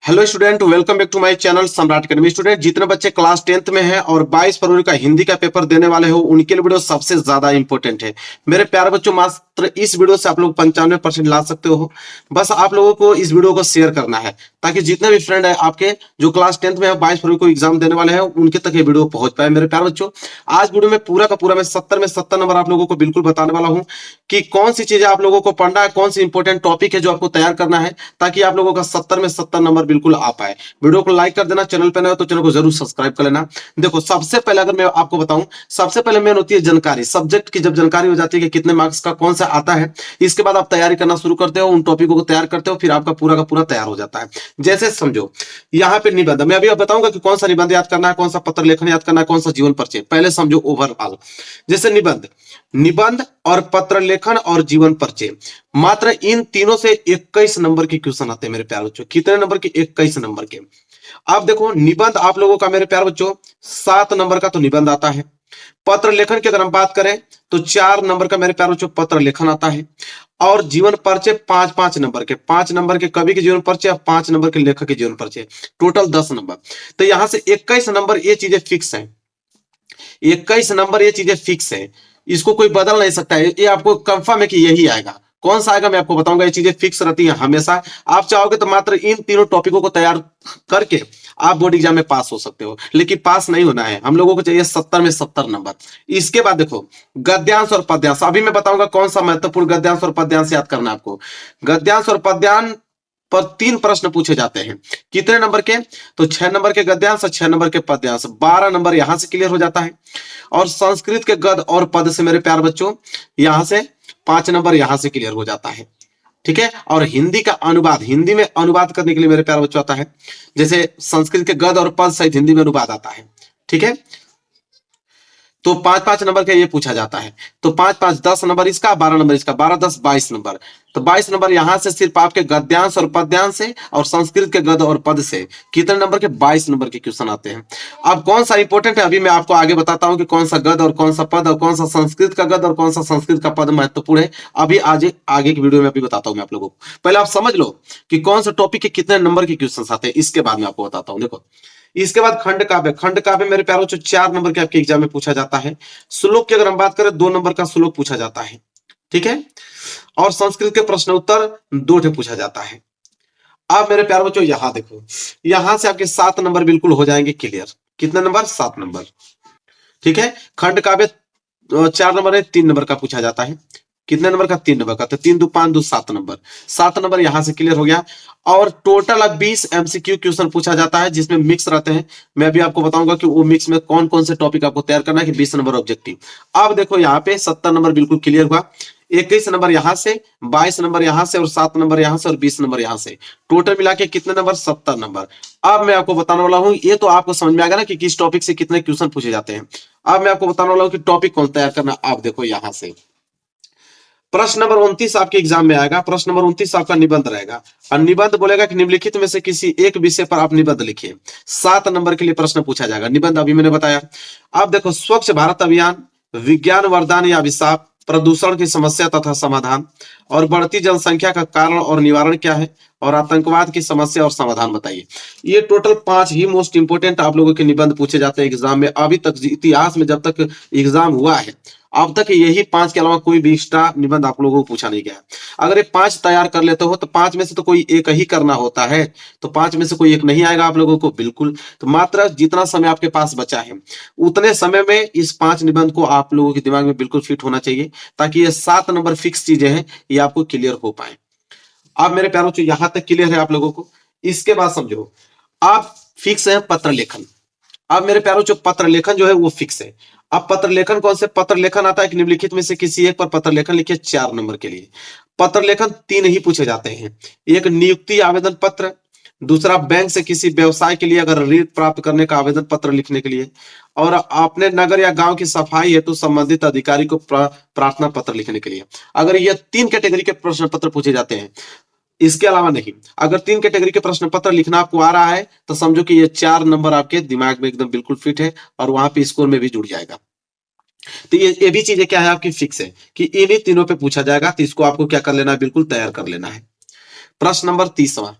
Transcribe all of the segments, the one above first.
Hello student, welcome back to my channel Samrat academy. Student, जितने बच्चे class 10th में हैं और 22 फरवरी का हिंदी का पेपर देने वाले हो उनके लिए वीडियो सबसे ज्यादा इंपॉर्टेंट है। मेरे प्यारे बच्चों, मात्र इस वीडियो से आप लोग 95% ला सकते हो। बस आप लोगों को इस वीडियो को शेयर करना है ताकि जितने भी फ्रेंड है आपके जो क्लास 10th में है 22 फरवरी को एग्जाम देने वाले हैं उनके तक ये वीडियो पहुंच पाए। मेरे प्यारे बच्चों, आज वीडियो में पूरा का पूरा मैं 70 में 70 नंबर आप लोगों को बिल्कुल बताने वाला हूँ कि कौन सी चीजें आप लोगों को पढ़ना है, कौन सी इंपॉर्टेंट टॉपिक है जो आपको तैयार करना है ताकि आप लोगों का 70 में 70 नंबर बिल्कुल आ पाए। वीडियो को लाइक कर देना, चैनल पे नए हो तो चैनल को जरूर सब्सक्राइब कर लेना। देखो, सबसे पहले अगर मैं आपको बताऊं, सबसे पहले मेन होती है जानकारी। सब्जेक्ट की जब जानकारी हो जाती है कि कितने मार्क्स का कौन सा आता है, इसके बाद आप तैयारी करना शुरू करते हो, उन टॉपिकों को तैयार करते हो, फिर आपका पूरा का पूरा तैयार हो जाता है। जैसे समझो, यहाँ पे निबंध, मैं अभी बताऊंगा कि कौन सा निबंध याद करना है, कौन सा पत्र लेखन याद करना है, कौन सा जीवन परिचय। पहले समझो ओवरऑल। जैसे निबंध, निबंध और पत्र लेखन और जीवन परिचय, मात्र इन तीनों से 21 नंबर के क्वेश्चन आते हैं मेरे प्यारे बच्चों। कितने नंबर के? 21 नंबर के। अब देखो, निबंध आप लोगों का मेरे प्यारे बच्चों 7 नंबर का तो निबंध आता है। पत्र लेखन की अगर हम बात करें तो 4 नंबर का मेरे प्यारे बच्चों पत्र लेखन आता है। और जीवन परिचय 5-5 नंबर के, 5 नंबर के कवि के जीवन परिचय, 5 नंबर के लेखक के जीवन परिचय, टोटल 10 नंबर। तो यहां से 21 नंबर ये चीजें फिक्स है। 21 नंबर ये चीजें फिक्स है, इसको कोई बदल नहीं सकता है। ये आपको कंफर्म है कि यही आएगा। कौन सा आएगा मैं आपको बताऊंगा। ये चीजें फिक्स रहती हैं हमेशा। आप चाहोगे तो मात्र इन तीनों टॉपिकों को तैयार करके आप बोर्ड एग्जाम में पास हो सकते हो, लेकिन पास नहीं होना है। हम लोगों को चाहिए 70 में 70 नंबर। इसके बाद देखो, गद्यांश और पद्यांश। अभी मैं बताऊंगा कौन सा महत्वपूर्ण गद्यांश और पद्यांश याद करना है आपको। गद्यांश और पद्यांश पर 3 प्रश्न पूछे जाते हैं। कितने नंबर के? तो 6 नंबर के गद्यांश और 6 नंबर के पद्यांश, 12 नंबर यहां से क्लियर हो जाता है। और संस्कृत के गद और पद से मेरे प्यार बच्चों यहां से 5 नंबर यहां से क्लियर हो जाता है। ठीक है। और हिंदी का अनुवाद, हिंदी में अनुवाद करने के लिए मेरे प्यार बच्चों आता है। जैसे संस्कृत के गद और पद सहित हिंदी में अनुवाद आता है। ठीक है। तो 5-5 नंबर का ये पूछा जाता है। तो 5-5 10 नंबर इसका, 12 नंबर इसका, 12-10 22 नंबर। तो 22 नंबर यहां से सिर्फ आपके गद्यांश और पद्यांश से और संस्कृत के गद और पद से कितने नंबर के? 22 नंबर के क्वेश्चन आते हैं। अब कौन सा इंपॉर्टेंट है अभी मैं आपको आगे बताता हूं कि कौन सा गद और कौन सा पद और कौन सा संस्कृत का गद और कौन सा संस्कृत का पद महत्वपूर्ण है। अभी आज आगे की वीडियो में अभी बताता हूं मैं आप लोगों को। पहले आप समझ लो कि कौन सा टॉपिक के कितने नंबर के क्वेश्चन आते हैं, इसके बाद मैं आपको बताता हूं। देखो, इसके बाद खंड काव्य। खंड काव्य मेरे प्यारों 4 नंबर के आपके एग्जाम में पूछा जाता है। श्लोक की अगर हम बात करें 2 नंबर का श्लोक पूछा जाता है। ठीक है। और संस्कृत के प्रश्न उत्तर 2 ठे पूछा जाता है। अब मेरे प्यारे बच्चों यहां देखो, यहां से आपके 7 नंबर बिल्कुल हो जाएंगे क्लियर। कितने नंबर? 7 नंबर। ठीक है। खंड काव्य 4 नंबर है, 3 नंबर का पूछा जाता है। कितने नंबर का? 3 नंबर का। तो 3 2 5 2 7 नंबर। 7 नंबर यहां से क्लियर हो गया। और टोटल अब 20 एमसीक्यू क्वेश्चन पूछा जाता है जिसमें मिक्स रहते हैं। मैं अभी आपको बताऊंगा कि वो मिक्स में कौन कौन से टॉपिक आपको तैयार करना है कि 20 नंबर ऑब्जेक्टिव। अब देखो यहाँ पे 70 नंबर बिल्कुल क्लियर हुआ। 21 नंबर यहां से, 22 नंबर यहां से और 7 नंबर यहां से और 20 नंबर यहां से, टोटल मिला के कितने नंबर? 70 नंबर। अब मैं आपको बताने वाला हूं, ये तो आपको समझ में आ गया ना कि किस टॉपिक से कितने क्वेश्चन पूछे जाते हैं। अब मैं आपको बताने वाला हूं कि टॉपिक कौन तैयार करना। आप देखो यहां से प्रश्न नंबर 29 आपके एग्जाम में आएगा। प्रश्न नंबर 29 आपका निबंध रहेगा। और निबंध बोलेगा कि निम्नलिखित में से किसी एक विषय पर आप निबंध लिखिए। 7 नंबर के लिए प्रश्न पूछा जाएगा। निबंध अभी मैंने बताया। अब देखो, स्वच्छ भारत अभियान, विज्ञान वरदान या अभिशाप, प्रदूषण की समस्या तथा समाधान, और बढ़ती जनसंख्या का कारण और निवारण क्या है, और आतंकवाद की समस्या और समाधान बताइए। ये टोटल 5 ही मोस्ट इंपोर्टेंट आप लोगों के निबंध पूछे जाते हैं एग्जाम में। अभी तक इतिहास में जब तक एग्जाम हुआ है अब तक यही 5 के अलावा कोई भी एक्स्ट्रा निबंध आप लोगों को पूछा नहीं गया। अगर ये 5 तैयार कर लेते हो तो 5 में से तो कोई एक ही करना होता है, तो 5 में से कोई एक नहीं आएगा आप लोगों को बिल्कुल। तो मात्र जितना समय आपके पास बचा है उतने समय में इस 5 निबंध को आप लोगों के दिमाग में बिल्कुल फिट होना चाहिए ताकि ये 7 नंबर फिक्स चीजें हैं ये आपको क्लियर हो पाए। अब मेरे प्यारों यहां तक क्लियर है आप लोगों को। इसके बाद समझो, आप फिक्स है पत्र लेखन। अब मेरे प्यारों पत्र लेखन जो है वो फिक्स है। अब पत्र लेखन कौन से? पत्र लेखन आता है कि निम्नलिखित में से किसी एक पर पत्र लेखन लिखिए 4 नंबर के लिए। पत्र लेखन 3 ही पूछे जाते हैं। एक नियुक्ति आवेदन पत्र, दूसरा बैंक से किसी व्यवसाय के लिए अगर ऋण प्राप्त करने का आवेदन पत्र लिखने के लिए, और अपने नगर या गांव की सफाई हेतु संबंधित अधिकारी को प्रार्थना पत्र लिखने के लिए। अगर ये 3 कैटेगरी के प्रश्न पत्र पूछे जाते हैं, इसके अलावा नहीं। अगर 3 कैटेगरी के प्रश्न पत्र लिखना आपको आ रहा है तो समझो कि ये 4 नंबर आपके दिमाग में एकदम बिल्कुल फिट है और वहां पे स्कोर में भी जुड़ जाएगा। तो ये भी चीजें क्या है आपकी फिक्स है कि इन्हीं तीनों पे पूछा जाएगा। तो इसको आपको क्या कर लेना है? बिल्कुल तैयार कर लेना है। प्रश्न नंबर 30वां,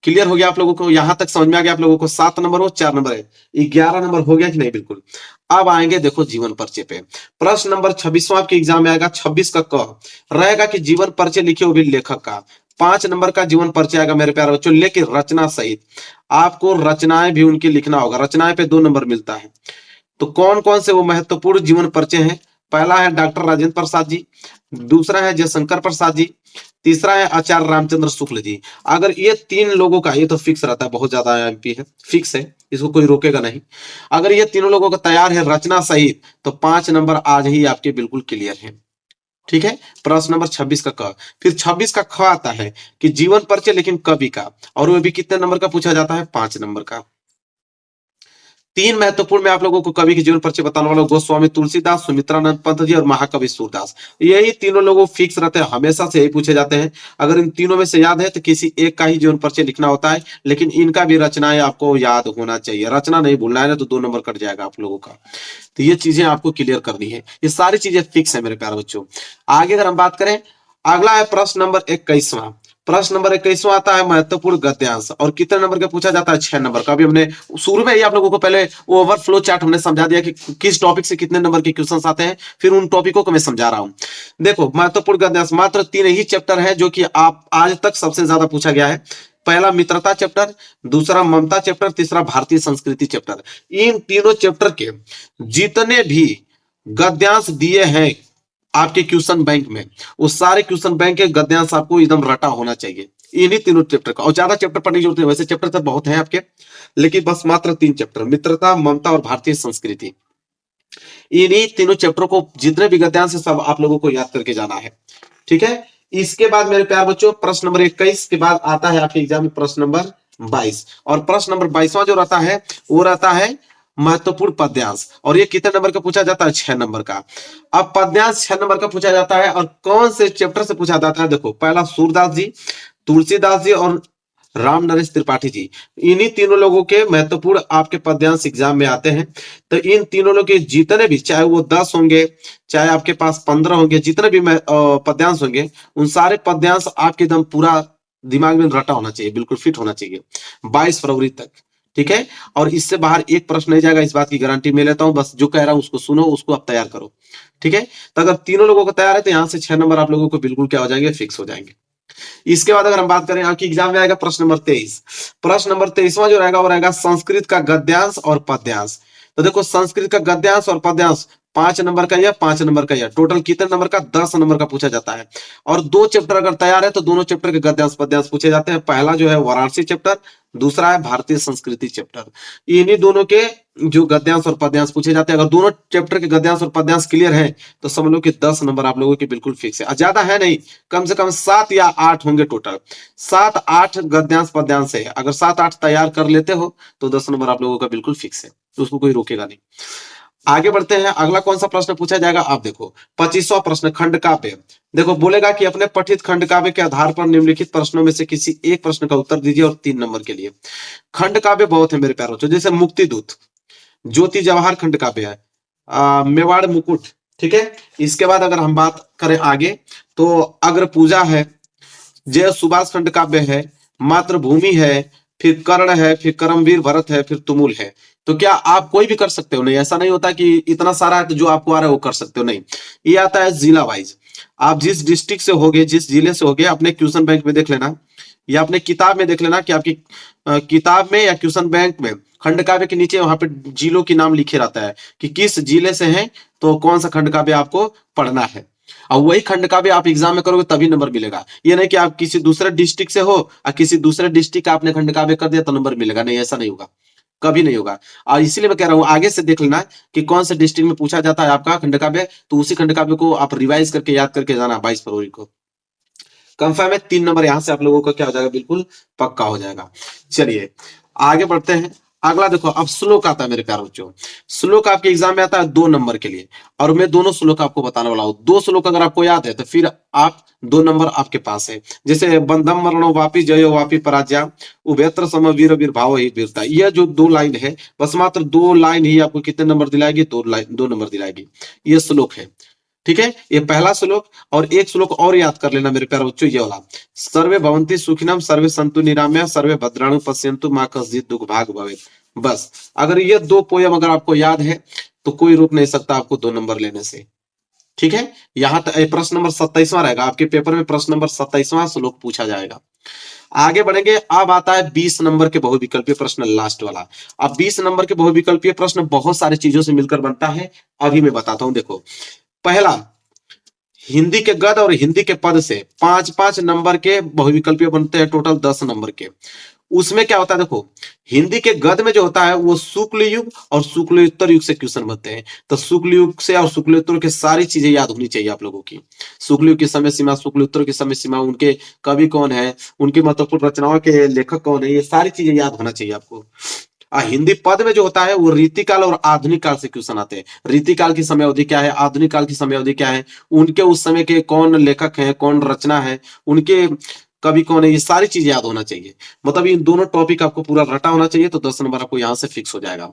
क्लियर हो गया आप लोगों को, यहां तक समझ में आ गया आप लोगों को। 7 नंबर हो, 4 नंबर है, 11 नंबर हो गया कि नहीं? बिल्कुल। अब आएंगे देखो जीवन परिचय पे। प्रश्न नंबर 26वां आपके एग्जाम में आएगा, 26 का क रहेगा कि जीवन परिचय लिखिए, वो भी लेखक का। 5 नंबर का जीवन परिचय आएगा मेरे प्यारे बच्चों, लेकिन रचना सहित। आपको रचनाएं भी उनकी लिखना होगा, रचनाएं पे 2 नंबर मिलता है। तो कौन कौन से वो महत्वपूर्ण जीवन परिचय हैं? पहला है डॉक्टर राजेंद्र प्रसाद जी, दूसरा है जयशंकर प्रसाद जी, तीसरा है आचार्य रामचंद्र शुक्ल जी। अगर ये 3 लोगों का, ये तो फिक्स रहता है, बहुत ज्यादा एमपी है, फिक्स है, इसको कोई रोकेगा नहीं। अगर ये तीनों लोगों का तैयार है रचना सहित, तो 5 नंबर आज ही आपके बिल्कुल क्लियर है। ठीक है, प्रश्न नंबर 26 का क। फिर 26 का ख आता है कि जीवन परिचय लेकिन कवि का, और वो भी कितने नंबर का पूछा जाता है? 5 नंबर का। 3 महत्वपूर्ण मैं आप लोगों को कवि के जीवन परिचय बताने वाला हूं, गोस्वामी तुलसीदास, सुमित्रानंद पंत जी और महाकवि सूरदास। यही तीनों लोगों फिक्स रहते हैं, हमेशा से यही पूछे जाते हैं। अगर इन तीनों में से याद है तो किसी एक का ही जीवन परिचय लिखना होता है, लेकिन इनका भी रचनाएं आपको याद होना चाहिए, रचना नहीं भूलना है ना, तो 2 नंबर कट जाएगा आप लोगों का। तो ये चीजें आपको क्लियर करनी है, ये सारी चीजें फिक्स है मेरे प्यारे बच्चों। आगे अगर हम बात करें, अगला है प्रश्न नंबर 21वां। प्रश्न नंबर 21वां आता है महत्वपूर्ण गद्यांश, और कितने नंबर का पूछा जाता है? 6 नंबर का। अभी हमने शुरू में ही आप लोगों को पहले ओवरफ्लो चार्ट हमने समझा दिया कि किस टॉपिक से कितने नंबर के क्वेश्चंस आते हैं, फिर उन टॉपिकों को मैं समझा रहा हूं। देखो महत्वपूर्ण गद्यांश मात्र 3 ही चैप्टर है जो कि आप आज तक सबसे ज्यादा पूछा गया है। पहला मित्रता चैप्टर, दूसरा ममता चैप्टर, तीसरा भारतीय संस्कृति चैप्टर। इन तीनों चैप्टर के जितने भी गद्यांश दिए हैं आपके क्वेश्चन बैंक में, वो सारे क्वेश्चन बैंक के गद्यांश आपको एकदम रटा होना चाहिए, इन्हीं तीनों चैप्टर का। और ज्यादा चैप्टर पढ़ने की जरूरत नहीं, वैसे चैप्टर तो बहुत हैं आपके, लेकिन बस मात्र 3 चैप्टर, मित्रता, ममता और भारतीय संस्कृति। इन्हीं तीनों चैप्टरों को जितने भी गद्यांश है सब आप लोगों को याद करके जाना है। ठीक है, इसके बाद मेरे प्यार बच्चों प्रश्न नंबर 21 के बाद आता है आपके एग्जाम में प्रश्न नंबर 22, और प्रश्न नंबर 22वां जो रहता है वो रहता है महत्वपूर्ण पद्यांश, और ये कितने नंबर का पूछा जाता है? 6 नंबर का। अब पद्यांश 6 नंबर का पूछा जाता है, और कौन से चैप्टर से पूछा जाता है? देखो पहला सूरदास जी, तुलसीदास जी और राम नरेश त्रिपाठी जी। इन्हीं तीनों लोगों के महत्वपूर्ण आपके पद्यांश एग्जाम में आते हैं। तो इन तीनों लोगों के जितने भी, चाहे वो 10 होंगे, चाहे आपके पास 15 होंगे, जितने भी पद्यांश होंगे, उन सारे पद्यांश आपके एकदम पूरा दिमाग में रटा होना चाहिए, बिल्कुल फिट होना चाहिए 22 फरवरी तक। ठीक है, और इससे बाहर एक प्रश्न नहीं जाएगा, इस बात की गारंटी मैं लेता हूं। बस जो कह रहा हूं उसको सुनो, उसको आप तैयार करो। ठीक है, तो अगर तीनों लोगों को तैयार है तो यहां से 6 नंबर आप लोगों को बिल्कुल क्या हो जाएंगे? फिक्स हो जाएंगे। इसके बाद अगर हम बात करें आपके एग्जाम में आएगा प्रश्न नंबर 23। प्रश्न नंबर 23वां जो रहेगा वो रहेगा संस्कृत का गद्यांश और पद्यांश। तो देखो संस्कृत का गद्यांश और पद्यांश 5 नंबर का या 5 नंबर का, या टोटल कितने नंबर का? 10 नंबर का पूछा जाता है। और 2 चैप्टर अगर तैयार है तो दोनों चैप्टर के गद्यांश पद्यांश पूछे जाते हैं। पहला जो है वाराणसी चैप्टर, दूसरा है भारतीय संस्कृति चैप्टर। इन्हीं दोनों के जो गद्यांश और पद्यांश पूछे जाते हैं। अगर दोनों चैप्टर के गद्यांश और पद्यांश क्लियर है तो समझ लो कि 10 नंबर आप लोगों के बिल्कुल फिक्स है। ज्यादा है नहीं, कम से कम 7 या 8 होंगे टोटल। 7-8 गद्यांश पद्यांश है, अगर 7-8 तैयार कर लेते हो तो 10 नंबर आप लोगों का बिल्कुल फिक्स है, तो उसको कोई रोकेगा नहीं। आगे बढ़ते हैं, अगला कौन सा प्रश्न पूछा जाएगा? आप देखो 25वां प्रश्न खंड काव्य। देखो बोलेगा कि अपने पठित खंड काव्य के आधार पर निम्नलिखित प्रश्नों में से किसी एक प्रश्न का उत्तर दीजिए, और 3 नंबर के लिए। खंड काव्य बहुत है मेरे प्यारों, जैसे मुक्ति दूत, ज्योति जवाहर खंड काव्य है, मेवाड़ मुकुट। ठीक है, इसके बाद अगर हम बात करें आगे तो अग्र पूजा है, जय सुभाष खंड काव्य है, मातृभूमि है, फिर कर्ण है, फिर करमवीर भरत है, फिर तुमुल है। तो क्या आप कोई भी कर सकते हो? नहीं, ऐसा नहीं होता कि इतना सारा है तो जो आपको आ रहा है वो कर सकते हो, नहीं। ये आता है जिला वाइज, आप जिस डिस्ट्रिक्ट से होगे, जिस जिले से होगे, अपने क्वेश्चन बैंक में देख लेना या अपने किताब में देख लेना कि आपकी किताब में या क्वेश्चन बैंक में खंड काव्य के नीचे वहां पे जिलों के नाम लिखे रहता है कि किस जिले से हैं तो कौन सा खंड काव्य आपको पढ़ना है, और वही खंड काव्य आप एग्जाम में करोगे तभी नंबर मिलेगा। ये नहीं कि आप किसी दूसरे डिस्ट्रिक्ट से हो और किसी दूसरे डिस्ट्रिक्ट का आपने खंड काव्य कर दिया तो नंबर मिलेगा, नहीं, ऐसा नहीं होगा, कभी नहीं होगा। और इसीलिए मैं कह रहा हूं आगे से देख लेना कि कौन से डिस्ट्रिक्ट में पूछा जाता है आपका खंड काव्य, तो उसी खंड काव्य को आप रिवाइज करके याद करके जाना 22 फरवरी को। कंफर्म है, 3 नंबर यहां से आप लोगों का क्या हो जाएगा? बिल्कुल पक्का हो जाएगा। चलिए आगे बढ़ते हैं। अगला देखो, अब श्लोक आता है मेरे प्यारे बच्चों। श्लोक आपके एग्जाम में आता है 2 नंबर के लिए, और मैं दोनों श्लोक आपको बताने वाला हूं। 2 श्लोक अगर आपको याद है तो फिर आप 2 नंबर आपके पास है। जैसे बंधम मरणो वापी जयो वापी पराजय उभयत्र सम वीर वीर भाव ही वीरता, यह जो 2 लाइन है, बस मात्र 2 लाइन ही आपको कितने नंबर दिलाएगी? 2 नंबर दिलाएगी। यह श्लोक है, ठीक है, ये पहला श्लोक, और एक श्लोक और याद कर लेना मेरे प्यारे बच्चों, ये वाला, सर्वे भवन्ति सुखिनम सर्वे सन्तु निरामया सर्वे भद्राणु पश्यन्तु मा कश्चित् दुःख भाग् भवेत्। बस अगर ये दो पोयम अगर आपको याद है तो कोई रोक नहीं सकता आपको 2 नंबर लेने से। ठीक है, यहाँ तक प्रश्न नंबर 27वां रहेगा आपके पेपर में, प्रश्न नंबर 27वां श्लोक पूछा जाएगा। आगे बढ़ेंगे, अब आता है 20 नंबर के बहुविकल्पीय प्रश्न, लास्ट वाला। अब 20 नंबर के बहुविकल्पीय प्रश्न बहुत सारी चीजों से मिलकर बनता है, अभी मैं बताता हूं। देखो, पहला, हिंदी के गद और हिंदी के पद से 5-5 नंबर के बहुविकल्पीय बनते हैं, टोटल 10 नंबर के। उसमें क्या होता है, देखो, हिंदी के गद में जो होता है वो शुक्ल युग और शुक्लोत्तर युग से क्वेश्चन बनते हैं। तो शुक्ल युग से और शुक्लोत्तर के सारी चीजें याद होनी चाहिए आप लोगों की। शुक्ल युग की समय सीमा, शुक्लोत्तर की समय सीमा, उनके कवि कौन है, उनकी महत्वपूर्ण रचनाओं के लेखक कौन है, ये सारी चीजें याद होना चाहिए आपको। हिंदी पद में जो होता है वो रीतिकाल और आधुनिक काल से क्वेश्चन आते हैं। रीतिकाल की समय अवधि क्या है, आधुनिक काल की समय अवधि क्या है, उनके उस समय के कौन लेखक हैं, कौन रचना है, उनके कवि कौन है, ये सारी चीज याद होना चाहिए। मतलब इन दोनों टॉपिक आपको पूरा रटा होना चाहिए, तो 10 नंबर आपको यहां से फिक्स हो जाएगा।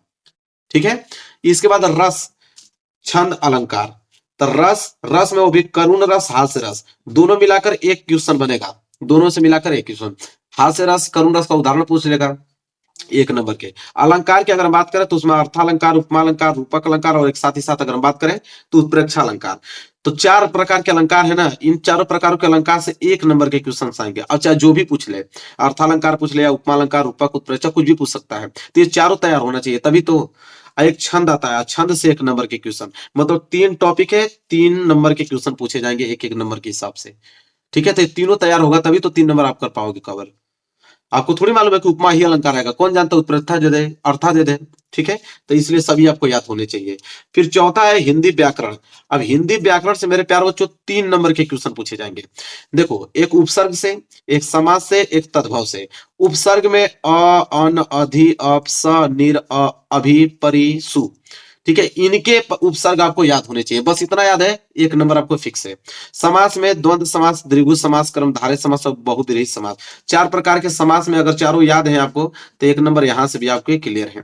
ठीक है, इसके बाद रस, छंद, अलंकार। तो रस में वो भी करुण रस, हास्य रस, दोनों मिलाकर एक क्वेश्चन बनेगा, दोनों से मिलाकर एक क्वेश्चन। हास्य रस, करुण रस का उदाहरण पूछ लेगा 1 नंबर के। अलंकार की अगर हम बात करें तो उसमें अर्थालंकार, उपमा अलंकार, रूपक अलंकार, और एक साथ ही साथ अगर हम बात करें तो उत्प्रेक्षा अलंकार। तो 4 प्रकार के अलंकार है ना, इन चारों प्रकारों के अलंकार से 1 नंबर के क्वेश्चन आएंगे। और चाहे जो भी पूछ ले, अर्थालंकार पूछ ले या उपमा अलंकार, रूपक, उत्प्रेक्षा, कुछ भी पूछ सकता है। तो ये चारों तैयार होना चाहिए, तभी तो। एक छंद आता है, छंद से 1 नंबर के क्वेश्चन, मतलब 3 टॉपिक है, 3 नंबर के क्वेश्चन पूछे जाएंगे 1-1 नंबर के हिसाब से। ठीक है, तो तीनों तैयार होगा तभी तो 3 नंबर आप कर पाओगे कवर। आपको थोड़ी मालूम है कि उपमा ही अलंकार आएगा, कौन जानता है उत्प्रेक्षा दे दे, अर्था दे दे। ठीक है, तो इसलिए सभी आपको याद होने चाहिए। फिर चौथा है हिंदी व्याकरण। अब हिंदी व्याकरण से मेरे प्यारे बच्चों 3 नंबर के क्वेश्चन पूछे जाएंगे। देखो, एक उपसर्ग से, एक समास से, एक तद्भव से। उपसर्ग में अ, अन, अधि, अप, स, निर, अ, अभि, परि, सु। ठीक है, इनके उपसर्ग आपको याद होने चाहिए, बस इतना याद है, 1 नंबर आपको फिक्स है। समास में द्वंद्व समास, द्विगु समास, कर्मधारय समास और बहुब्रीहि समास। 4 प्रकार के समास में अगर चारों याद हैं आपको तो 1 नंबर यहां से भी आपके क्लियर है।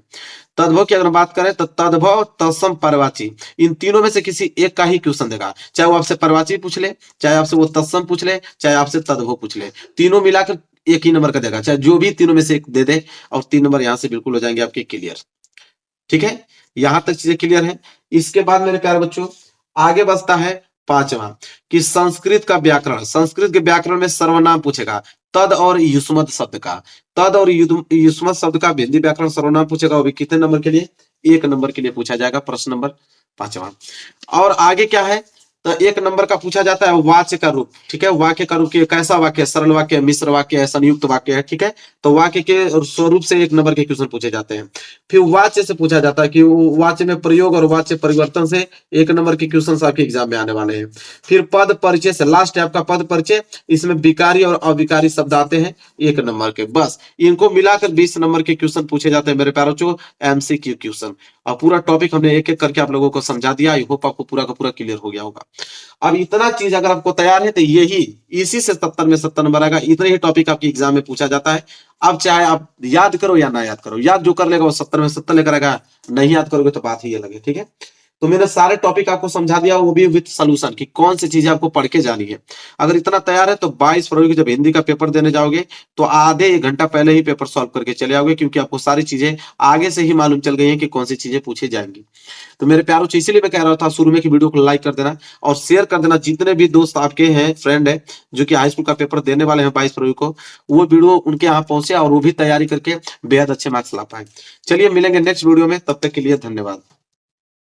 तद्भव की अगर बात करें तो तद्भव, तत्सम, पर्वाची, इन तीनों में से किसी एक का ही क्वेश्चन देगा। चाहे वो आपसे पर्वाची पूछ ले, चाहे आपसे वो तत्सम पूछ ले, चाहे आपसे तद्भव पूछ ले, तीनों मिलाकर 1 ही नंबर का देगा। चाहे जो भी तीनों में से एक दे दे, और 3 नंबर यहां से बिल्कुल हो जाएंगे आपके क्लियर। ठीक है, यहां तक चीजें क्लियर है। इसके बाद मेरे प्यारे बच्चों आगे बचता है 5वां, कि संस्कृत का व्याकरण। संस्कृत के व्याकरण में सर्वनाम पूछेगा, तद और युष्मत शब्द का। तद और युष्मत शब्द का हिंदी व्याकरण सर्वनाम पूछेगा, वो भी कितने नंबर के लिए, 1 नंबर के लिए पूछा जाएगा, प्रश्न नंबर 5वां। और आगे क्या है, तो 1 नंबर का पूछा जाता है वाक्य का रूप। ठीक है, वाक्य का रूप, कैसा वाक्य है, सरल वाक्य है, मिश्र वाक्य है, संयुक्त वाक्य है। ठीक है, तो वाक्य के स्वरूप से 1 नंबर के क्वेश्चन पूछे जाते हैं। फिर वाच्य से पूछा जाता है कि वाच्य में प्रयोग और वाच्य परिवर्तन से 1 नंबर के क्वेश्चन आपके एग्जाम में आने वाले हैं। फिर पद परिचय से, लास्ट है आपका पद परिचय, इसमें विकारी और अविकारी शब्द आते हैं 1 नंबर के। बस इनको मिलाकर 20 नंबर के क्वेश्चन पूछे जाते हैं मेरे प्यारों बच्चों, एमसीक्यू क्वेश्चन। और पूरा टॉपिक हमने एक एक करके आप लोगों को समझा दिया, आई होप आपको पूरा का पूरा क्लियर हो गया होगा। अब इतना चीज अगर आपको तैयार है तो यही, इसी से 70 में 70 नंबर आएगा। इतने ही टॉपिक आपके एग्जाम में पूछा जाता है। अब चाहे आप याद करो या ना याद करो, याद जो कर लेगा वो 70 में 70 लेकर आएगा, नहीं याद करोगे तो बात ही अलग है। ठीक है, तो मैंने सारे टॉपिक आपको समझा दिया, वो भी विद सॉल्यूशन, कि कौन सी चीजें आपको पढ़ के जानी है। अगर इतना तैयार है तो 22 फरवरी को जब हिंदी का पेपर देने जाओगे तो आधे 1 घंटा पहले ही पेपर सॉल्व करके चले आओगे, क्योंकि आपको सारी चीजें आगे से ही मालूम चल गई हैं कि कौन सी चीजें पूछी जाएंगी। तो मेरे प्यारों, इसीलिए मैं कह रहा था शुरू में कि वीडियो को लाइक कर देना और शेयर कर देना। जितने भी दोस्त आपके हैं, फ्रेंड है, जो कि हाई स्कूल का पेपर देने वाले हैं 22 फरवरी को, वो वीडियो उनके यहाँ पहुंचे और वो भी तैयारी करके बेहद अच्छे मार्क्स ला पाए। चलिए मिलेंगे नेक्स्ट वीडियो में, तब तक के लिए धन्यवाद।